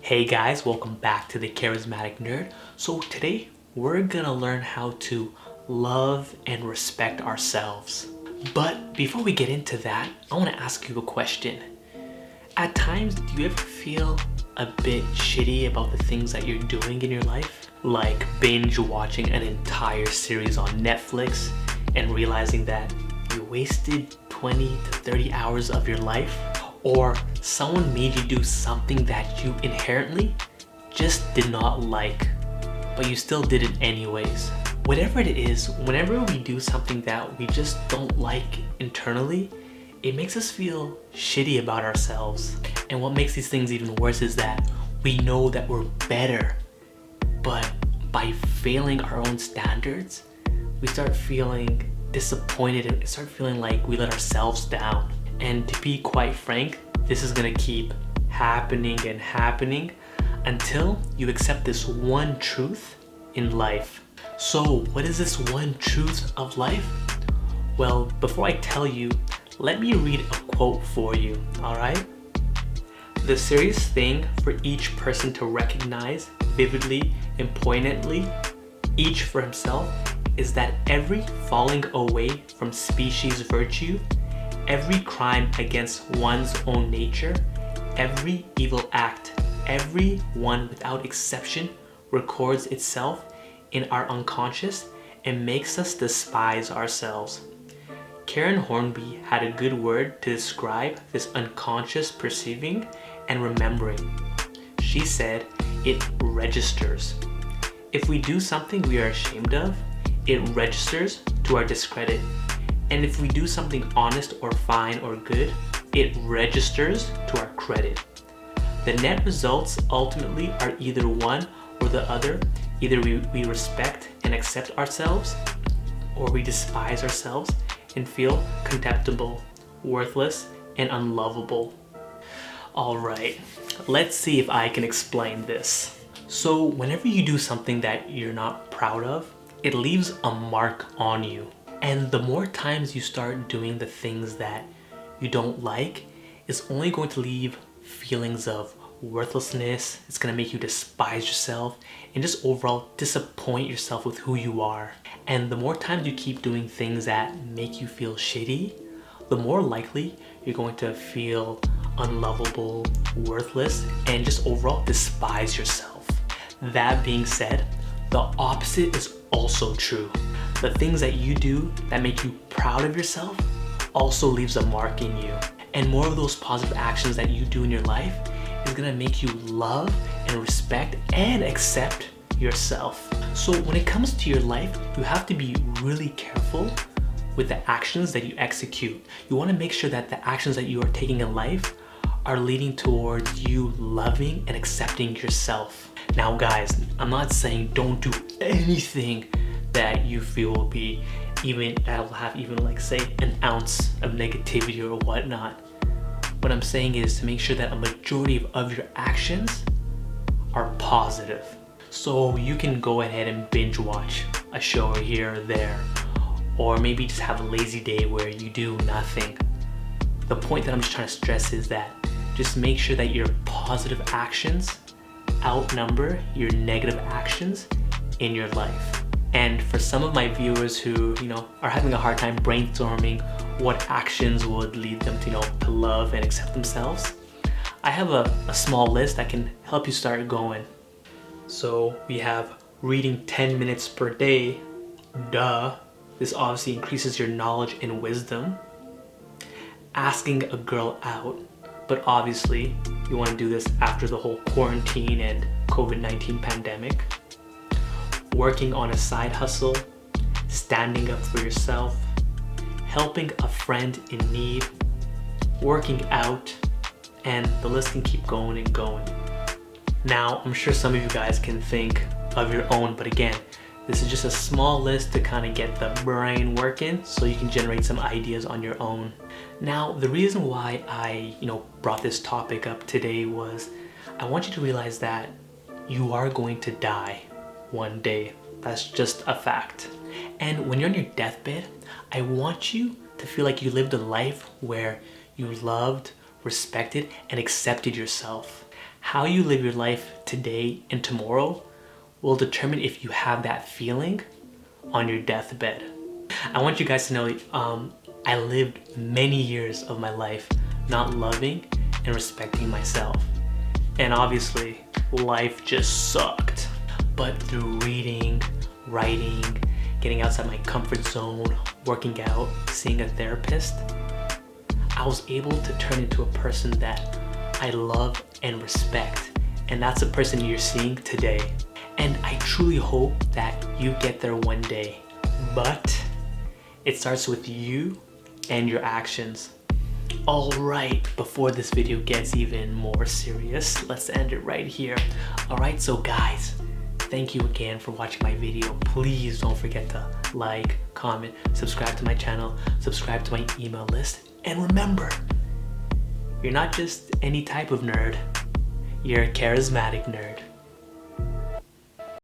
Hey guys, welcome back to the Charismatic Nerd. So today we're gonna learn how to love and respect ourselves. But before we get into that, I wanna ask you a question. At times, do you ever feel a bit shitty about the things that you're doing in your life? Like binge watching an entire series on Netflix and realizing that you wasted 20 to 30 hours of your life? Or someone made you do something that you inherently just did not like, but you still did it anyways. Whatever it is, whenever we do something that we just don't like internally, it makes us feel shitty about ourselves. And what makes these things even worse is that we know that we're better, but by failing our own standards, we start feeling disappointed and start feeling like we let ourselves down. And to be quite frank, this is gonna keep happening and happening until you accept this one truth in life. So what is this one truth of life? Well, before I tell you, let me read a quote for you, alright? The serious thing for each person to recognize vividly and poignantly, each for himself, is that every falling away from species virtue, every crime against one's own nature, every evil act, every one without exception records itself in our unconscious and makes us despise ourselves. Karen Hornby had a good word to describe this unconscious perceiving and remembering. She said, it registers. If we do something we are ashamed of, it registers to our discredit. And if we do something honest or fine or good, it registers to our credit. The net results ultimately are either one or the other. Either we respect and accept ourselves, or we despise ourselves and feel contemptible, worthless, and unlovable. Alright, let's see if I can explain this. So whenever you do something that you're not proud of, it leaves a mark on you. And the more times you start doing the things that you don't like, it's only going to leave feelings of worthlessness. It's going to make you despise yourself and just overall disappoint yourself with who you are. And the more times you keep doing things that make you feel shitty, the more likely you're going to feel unlovable, worthless, and just overall despise yourself. That being said, the opposite is also true. The things that you do that make you proud of yourself also leaves a mark in you. And more of those positive actions that you do in your life is gonna make you love and respect and accept yourself. So when it comes to your life, you have to be really careful with the actions that you execute. You wanna make sure that the actions that you are taking in life are leading towards you loving and accepting yourself. Now guys, I'm not saying don't do anything that you feel will be that'll have even like say an ounce of negativity or whatnot. What I'm saying is to make sure that a majority of your actions are positive. So you can go ahead and binge watch a show here or there, or maybe just have a lazy day where you do nothing. The point that I'm just trying to stress is that just make sure that your positive actions outnumber your negative actions in your life. And for some of my viewers who, are having a hard time brainstorming what actions would lead them to, to love and accept themselves, I have a small list that can help you start going. So we have reading 10 minutes per day. Duh. This obviously increases your knowledge and wisdom. Asking a girl out, but obviously you want to do this after the whole quarantine and COVID-19 pandemic. Working on a side hustle, standing up for yourself, helping a friend in need, working out, and the list can keep going and going. Now, I'm sure some of you guys can think of your own, but again, this is just a small list to kind of get the brain working so you can generate some ideas on your own. Now, the reason why I, brought this topic up today was I want you to realize that you are going to die one day. That's just a fact. And when you're on your deathbed, I want you to feel like you lived a life where you loved, respected, and accepted yourself. how you live your life today and tomorrow will determine if you have that feeling on your deathbed. I want you guys to know I lived many years of my life not loving and respecting myself. And obviously, life just sucked. But through reading, writing, getting outside my comfort zone, working out, seeing a therapist, I was able to turn into a person that I love and respect. And that's the person you're seeing today. And I truly hope that you get there one day. But it starts with you and your actions. Alright, before this video gets even more serious, let's end it right here. Alright, so guys, thank you again for watching my video. Please don't forget to like, comment, subscribe to my channel, subscribe to my email list. And remember, you're not just any type of nerd, you're a charismatic nerd.